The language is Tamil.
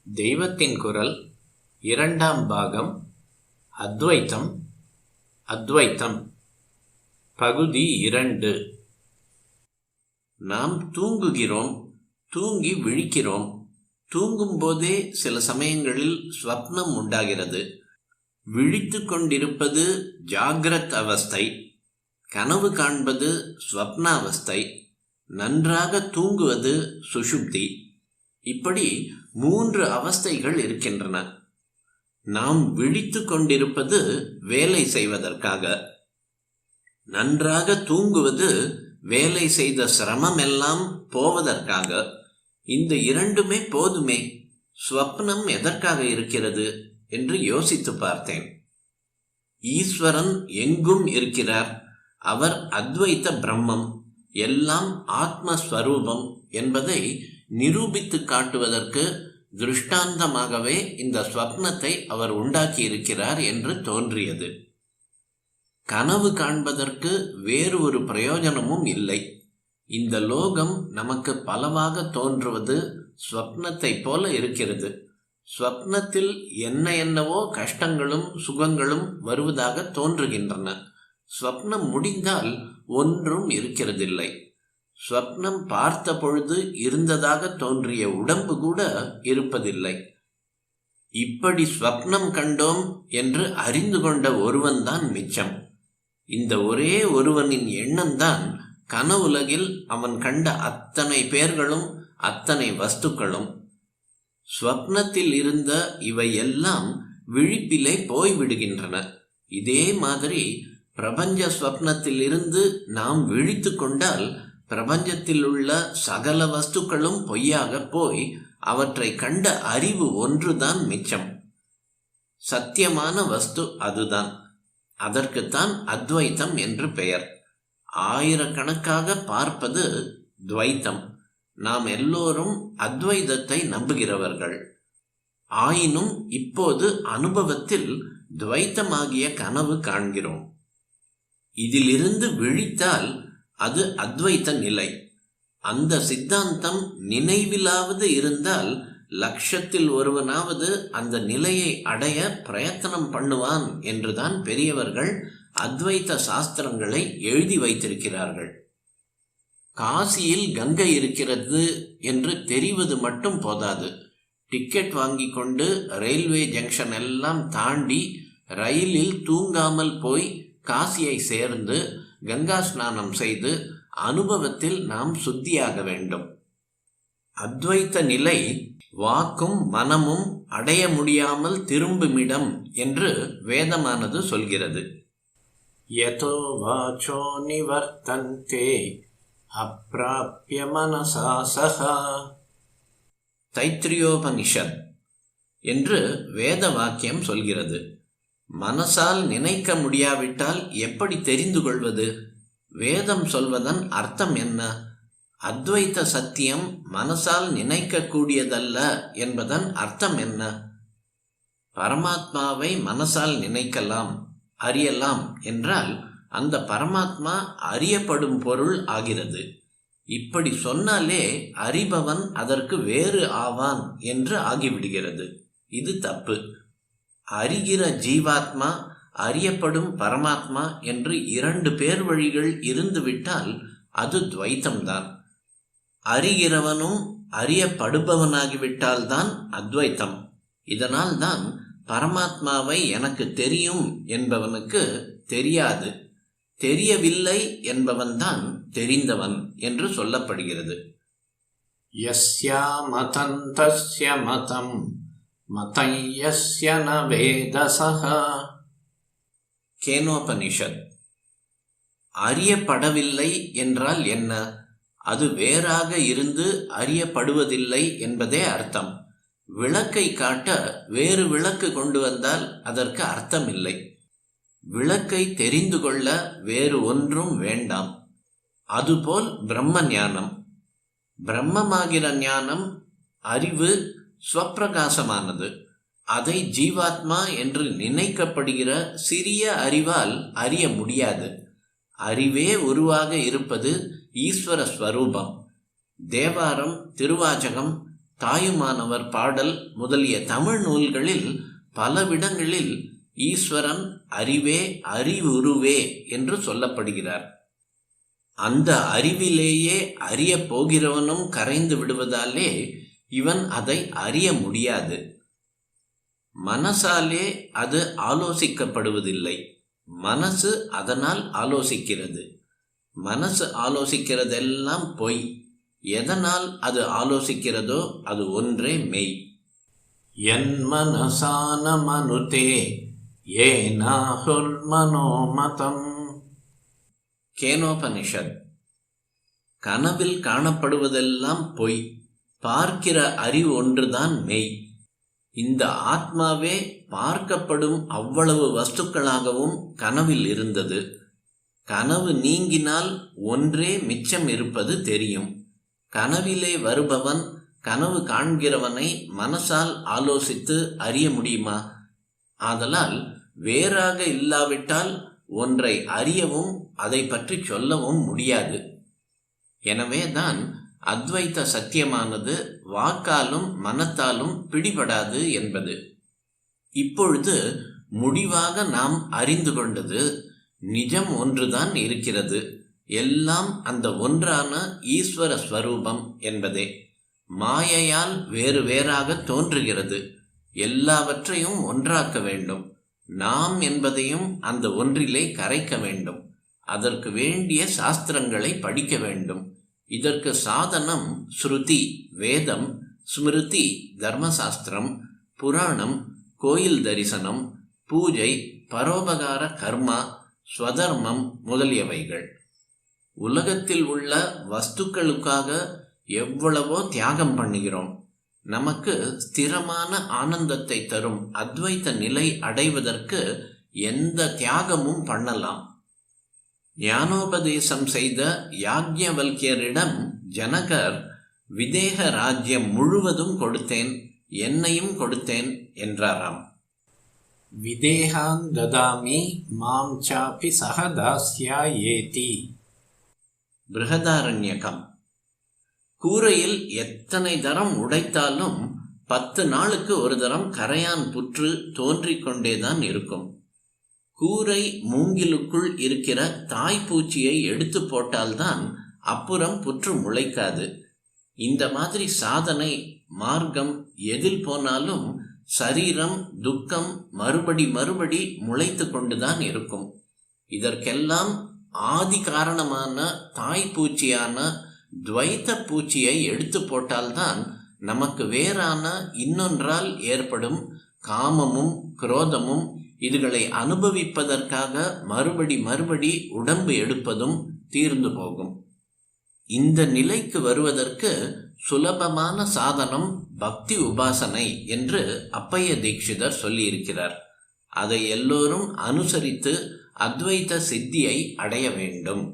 தெய்வத்தின் குரல் இரண்டாம் பாகம். அத்வைத்தம் அத்வைத்தம் பகுதி 2. நாம் தூங்குகிறோம், தூங்கி விழிக்கிறோம். தூங்கும்போதே சில சமயங்களில் ஸ்வப்னம் உண்டாகிறது. விழித்து கொண்டிருப்பது ஜாகிரத் அவஸ்தை, கனவு காண்பது ஸ்வப்னாவஸ்தை, நன்றாக தூங்குவது சுஷுப்தி. இப்படி 3 அவஸ்தைகள் இருக்கின்றன. நாம் விழித்து கொண்டிருப்பது வேலை செய்வதற்காக, நன்றாக தூங்குவது வேலை செய்த சிரமம் எல்லாம் போவதற்காக. இந்த 2மே போதுமே, ஸ்வப்னம் எதற்காக இருக்கிறது என்று யோசித்து பார்த்தேன். ஈஸ்வரன் எங்கும் இருக்கிறார். அவர் அத்வைத்த பிரம்மம், எல்லாம் ஆத்மஸ்வரூபம் என்பதை நிரூபித்து காட்டுவதற்கு திருஷ்டாந்தமாகவே இந்த ஸ்வப்னத்தை அவர் உண்டாக்கி இருக்கிறார் என்று தோன்றியது. கனவு காண்பதற்கு வேறு ஒரு பிரயோஜனமும் இல்லை. இந்த லோகம் நமக்கு பலவாக தோன்றுவது ஸ்வப்னத்தை போல இருக்கிறது. ஸ்வப்னத்தில் என்னவோ கஷ்டங்களும் சுகங்களும் வருவதாக தோன்றுகின்றன. ஸ்வப்னம் முடிந்தால் ஒன்றும் இருக்கிறதில்லை. ஸ்வப்னம் பார்த்த பொழுது இருந்ததாக தோன்றிய உடம்பு கூட இருப்பதில்லை. இப்படி ஸ்வப்னம் கண்டோம் என்று அறிந்து கொண்ட ஒருவன்தான் மிச்சம். இந்த ஒரே ஒருவனின் எண்ணம்தான் கனவுலகில் அவன் கண்ட அத்தனை பேர்களும் அத்தனை வஸ்துக்களும். ஸ்வப்னத்தில் இருந்த இவை எல்லாம் விழிப்பிலே போய்விடுகின்றன. இதே மாதிரி பிரபஞ்ச ஸ்வப்னத்தில் இருந்து நாம் விழித்து கொண்டால் பிரபஞ்சத்தில் உள்ள சகல வஸ்துக்களும் பொய்யாக போய் அவற்றை கண்ட அறிவு ஒன்றுதான் மிச்சம். சத்தியமான வஸ்து அதுதான். அதற்குத்தான் அத்வைத்தம் என்று பெயர். ஆயிரக்கணக்காக பார்ப்பது துவைத்தம். நாம் எல்லோரும் அத்வைதத்தை நம்புகிறவர்கள். ஆயினும் இப்போது அனுபவத்தில் துவைத்தமாகிய கனவு காண்கிறோம். இதிலிருந்து விழித்தால் அது அத்வைத்த நிலை. அந்த சித்தாந்தம் நினைவிலாவது இருந்தால் லட்சத்தில் ஒருவனாவது அந்த நிலையை அடைய பிரயத்தனம் பண்ணுவான் என்றுதான் பெரியவர்கள் அத்வைத்த சாஸ்திரங்களை எழுதி வைத்திருக்கிறார்கள். காசியில் கங்கை இருக்கிறது என்று தெரிவது மட்டும் போதாது. டிக்கெட் வாங்கி கொண்டு ரயில்வே ஜங்ஷன் எல்லாம் தாண்டி ரயிலில் தூங்காமல் போய் காசியை சேர்ந்து கங்கா ஸ்நானம் செய்து அனுபவத்தில் நாம் சுத்தியாக வேண்டும். அத்வைத்த நிலை வாக்கும் மனமும் அடைய முடியாமல் திரும்புமிடம் என்று வேதமானது சொல்கிறது. யதோ வாசோ நிவர்த்தந்தே அப்ராப்ய மனசா சஹா. தைத்திரியோபனிஷத் என்று வேத வாக்கியம் சொல்கிறது. மனசால் நினைக்க முடியாவிட்டால் எப்படி தெரிந்து கொள்வது? வேதம் சொல்வதன் அர்த்தம் என்ன? அத்வைத்த சத்தியம் மனசால் நினைக்கக்கூடியதல்ல என்பதன் அர்த்தம் என்ன? பரமாத்மாவை மனசால் நினைக்கலாம், அறியலாம் என்றால் அந்த பரமாத்மா அறியப்படும் பொருள் ஆகிறது. இப்படி சொன்னாலே அறிபவன் அதற்கு வேறு ஆவான் என்று ஆகிவிடுகிறது. இது தப்பு. அறிகிற ஜீவாத்மா, அறியப்படும் பரமாத்மா என்று 2 பேர் வழிகள் இருந்துவிட்டால் அது துவைத்தம்தான். அறிகிறவனும் அறியப்படுபவனாகிவிட்டால்தான் அத்வைத்தம். இதனால் தான் பரமாத்மாவை எனக்கு தெரியும் என்பவனுக்கு தெரியாது, தெரியவில்லை என்பவன்தான் தெரிந்தவன் என்று சொல்லப்படுகிறது. யஸ்யா மதம் தஸ்ய மதம் மதம் யஸ்ய ந வேதஸஹ. கேனோபனிஷத். அறியப்படவில்லை என்றால் என்ன? அது வேறாக இருந்து அறியப்படுவதில்லை என்பதே அர்த்தம். விளக்கை காட்ட வேறு விளக்கு கொண்டு வந்தால் அதற்கு அர்த்தம் இல்லை. விளக்கை தெரிந்து கொள்ள வேறு ஒன்றும் வேண்டாம். அதுபோல் பிரம்ம ஞானம், பிரம்மமாகிற ஞானம், அறிவு ஸ்வப்பிரகாசமானது. அதை ஜீவாத்மா என்று நினைக்கப்படுகிற சிறிய அறிவால் அறிய முடியாது. அறிவே உருவாக இருப்பது ஈஸ்வர ஸ்வரூபம். தேவாரம், திருவாச்சகம், தாயுமானவர் பாடல் முதலிய தமிழ் நூல்களில் பலவிடங்களில் ஈஸ்வரன் அறிவே அறிவுருவே என்று சொல்லப்படுகிறார். அந்த அறிவிலேயே அறிய போகிறவனும் கரைந்து விடுவதாலே இவன் அதை அறிய முடியாது. மனசாலே அது ஆலோசிக்கப்படுவதில்லை. மனசு அதனால் ஆலோசிக்கிறது. மனசு ஆலோசிக்கிறதெல்லாம் பொய். எதனால் அது ஆலோசிக்கிறதோ அது ஒன்றே மெய். என் மனசான மனுதே ஏனாஹுர்மனோமதம். கேனோபனிஷத். கனவில் காணப்படுவதெல்லாம் பொய். பார்க்கிற அறிவு ஒன்றுதான் மெய். இந்த ஆத்மாவே பார்க்கப்படும் அவ்வளவு வஸ்துக்களாகவும் கனவில் இருந்தது. கனவு நீங்கினால் ஒன்றே மிச்சம் இருப்பது தெரியும். கனவிலே வருபவன் கனவு காண்கிறவனை மனசால் ஆலோசித்து அறிய முடியுமா? ஆதலால் வேறாக இல்லாவிட்டால் ஒன்றை அறியவும் அதை பற்றி சொல்லவும் முடியாது. எனவேதான் அத்வைத சத்தியமானது வாக்காலும் மனத்தாலும் பிடிபடாது என்பது. இப்பொழுது முடிவாக நாம் அறிந்து கொண்டது நிஜம் ஒன்றுதான் இருக்கிறது. எல்லாம் அந்த ஒன்றான ஈஸ்வர ஸ்வரூபம் என்பதே. மாயையால் வேறு வேறாக தோன்றுகிறது. எல்லாவற்றையும் ஒன்றாக்க வேண்டும். நாம் என்பதையும் அந்த ஒன்றிலே கரைக்க வேண்டும். அதற்கு வேண்டிய சாஸ்திரங்களை படிக்க வேண்டும். இதற்கு சாதனம் ஸ்ருதி வேதம், ஸ்மிருதி தர்மசாஸ்திரம், புராணம் கோயில் தரிசனம், பூஜை, பரோபகார கர்மா, ஸ்வதர்மம் முதலியவைகள். உலகத்தில் உள்ள வஸ்துக்களுக்காக எவ்வளவோ தியாகம் பண்ணுகிறோம். நமக்கு ஸ்திரமான ஆனந்தத்தை தரும் அத்வைத நிலை அடைவதற்கு எந்த தியாகமும் பண்ணலாம். ஞானோபதேசம் செய்த யாக்ஞவல்கியரிடம் ஜனகர் விதேக ராஜ்யம் முழுவதும் கொடுத்தேன், என்னையும் கொடுத்தேன் என்றாராம். விதேகான் ததாமி மாம் சாபி சகதாஸ்யாயேதி. பிருஹதாரண்யகம். கூரையில் எத்தனை தரம் உடைத்தாலும் 10 நாளுக்கு ஒரு தரம் கரையான் புற்று தோன்றிக் கொண்டேதான் இருக்கும். கூரை மூங்கிலுக்குள் இருக்கிற தாய்ப்பூச்சியை எடுத்து போட்டால்தான் அப்புறம் புற்று முளைக்காது. இந்த மாதிரி சாதனை மார்க்கம் எதில் போனாலும் சரீரம் துக்கம் மறுபடி முளைத்து கொண்டுதான் இருக்கும். இதற்கெல்லாம் ஆதி காரணமான தாய்ப்பூச்சியான துவைத்த பூச்சியை எடுத்து போட்டால்தான் நமக்கு வேறான இன்னொன்றால் ஏற்படும் காமமும் குரோதமும் இதுகளை அனுபவிப்பதற்காக மறுபடி உடம்பு எடுப்பதும் தீர்ந்து போகும். இந்த நிலைக்கு வருவதற்கு சுலபமான சாதனம் பக்தி உபாசனை என்று அப்பைய தீட்சிதர் சொல்லியிருக்கிறார். அதை எல்லோரும் அனுசரித்து அத்வைத சித்தியை அடைய வேண்டும்.